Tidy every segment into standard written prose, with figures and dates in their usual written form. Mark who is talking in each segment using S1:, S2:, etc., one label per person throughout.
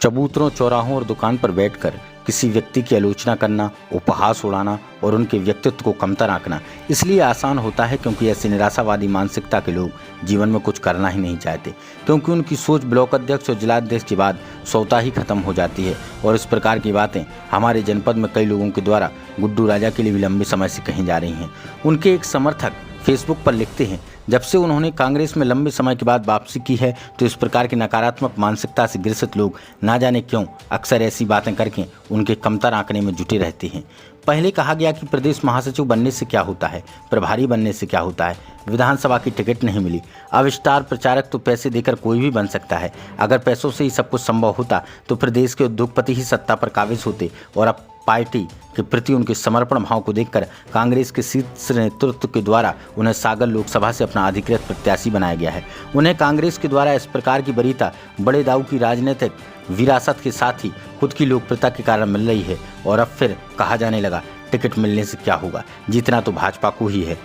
S1: चबूतरों, चौराहों और दुकान पर बैठकर किसी व्यक्ति की आलोचना करना, उपहास उड़ाना और उनके व्यक्तित्व को कमतर आंकना इसलिए आसान होता है क्योंकि ऐसी निराशावादी मानसिकता के लोग जीवन में कुछ करना ही नहीं चाहते, क्योंकि उनकी सोच ब्लॉक अध्यक्ष और जिलाध्यक्ष के बाद स्वतः ही खत्म हो जाती है। और इस प्रकार की बातें हमारे जनपद में कई लोगों के द्वारा गुड्डू राजा के लिए भी लंबे समय से कही जा रही हैं। उनके एक समर्थक फेसबुक पर लिखते हैं, जब से उन्होंने कांग्रेस में लंबे समय के बाद वापसी की है तो इस प्रकार की नकारात्मक मानसिकता से ग्रसित लोग ना जाने क्यों अक्सर ऐसी बातें करके उनके कमतर आंकने में जुटे रहते हैं। पहले कहा गया कि प्रदेश महासचिव बनने से क्या होता है, प्रभारी बनने से क्या होता है, विधानसभा की टिकट नहीं मिली। अब स्टार प्रचारक तो पैसे देकर कोई भी बन सकता है। अगर पैसों से ही सब कुछ संभव होता तो प्रदेश के उद्योगपति ही सत्ता पर काबिज होते। और अब पार्टी के प्रति उनके समर्पण भाव को देखकर कांग्रेस के शीर्ष नेतृत्व के द्वारा उन्हें सागर लोकसभा से अपना अधिकृत प्रत्याशी बनाया गया है। उन्हें कांग्रेस के द्वारा इस प्रकार की वरीयता बड़े दाऊ की राजनीतिक विरासत के साथ ही खुद की लोकप्रियता के कारण मिल रही है। और अब फिर कहा जाने लगा टिकट मिलने से क्या होगा, जीतना तो भाजपा को ही है।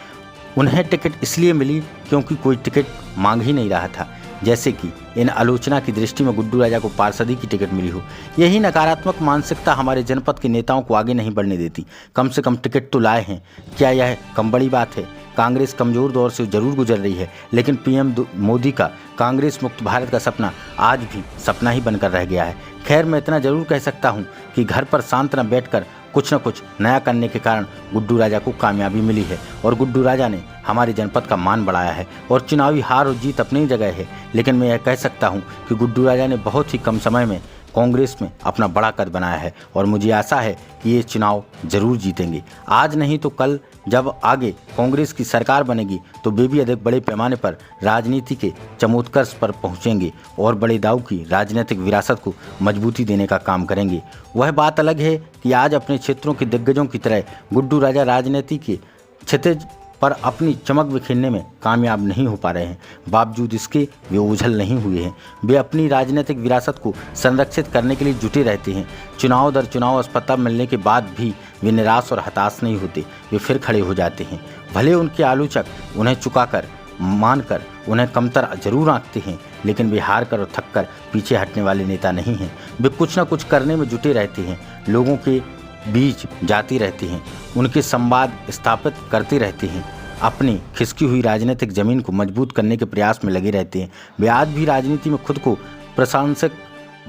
S1: उन्हें टिकट इसलिए मिली क्योंकि कोई टिकट मांग ही नहीं रहा था, जैसे कि इन आलोचना की दृष्टि में गुड्डू राजा को पार्षदी की टिकट मिली हो। यही नकारात्मक मानसिकता हमारे जनपद के नेताओं को आगे नहीं बढ़ने देती। कम से कम टिकट तो लाए हैं, क्या यह कम बड़ी बात है? कांग्रेस कमजोर दौर से जरूर गुजर रही है, लेकिन पीएम मोदी का कांग्रेस मुक्त भारत का सपना आज भी सपना ही बनकर रह गया है। खैर, मैं इतना जरूर कह सकता हूँ कि घर पर शांत न बैठकर कुछ न कुछ नया करने के कारण गुड्डू राजा को कामयाबी मिली है और गुड्डू राजा ने हमारे जनपद का मान बढ़ाया है। और चुनावी हार और जीत अपनी जगह है, लेकिन मैं यह कह सकता हूं कि गुड्डू राजा ने बहुत ही कम समय में कांग्रेस में अपना बड़ा कद बनाया है और मुझे आशा है कि ये चुनाव जरूर जीतेंगे। आज नहीं तो कल जब आगे कांग्रेस की सरकार बनेगी तो वे भी अधिक बड़े पैमाने पर राजनीति के चमोत्कर्ष पर पहुंचेंगे और बड़े दाऊ की राजनीतिक विरासत को मजबूती देने का काम करेंगे। वह बात अलग है कि आज अपने क्षेत्रों के दिग्गजों की तरह गुड्डू राजा राजनीति के क्षितिज पर अपनी चमक बिखेरने में कामयाब नहीं हो पा रहे हैं। बावजूद इसके वे ओझल नहीं हुए हैं। वे अपनी राजनीतिक विरासत को संरक्षित करने के लिए जुटे रहते हैं। चुनाव दर चुनाव असफलता मिलने के बाद भी वे निराश और हताश नहीं होते। वे फिर खड़े हो जाते हैं। भले उनके आलोचक उन्हें चुकाकर मानकर उन्हें कमतर जरूर आंकते हैं, लेकिन वे हार कर और थक कर पीछे हटने वाले नेता नहीं हैं। वे कुछ न कुछ करने में जुटे रहते हैं, लोगों के बीच जाती रहते हैं, उनके संवाद स्थापित करते रहते हैं, अपनी खिसकी हुई राजनीतिक जमीन को मजबूत करने के प्रयास में लगे रहते हैं। वे आज भी राजनीति में खुद को प्रशंसक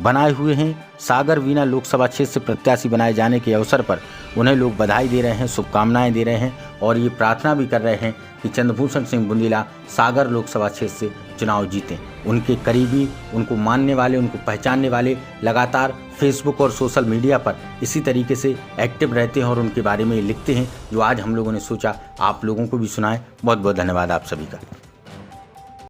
S1: बनाए हुए हैं। सागर वीना लोकसभा क्षेत्र से प्रत्याशी बनाए जाने के अवसर पर उन्हें लोग बधाई दे रहे हैं, शुभकामनाएं दे रहे हैं और ये प्रार्थना भी कर रहे हैं कि चंद्रभूषण सिंह बुंदेला सागर लोकसभा क्षेत्र से चुनाव जीतें। उनके करीबी, उनको मानने वाले, उनको पहचानने वाले लगातार फेसबुक और सोशल मीडिया पर इसी तरीके से एक्टिव रहते हैं और उनके बारे में लिखते हैं, जो आज हम लोगों ने सोचा आप लोगों को भी सुनाएं। बहुत बहुत धन्यवाद आप सभी का।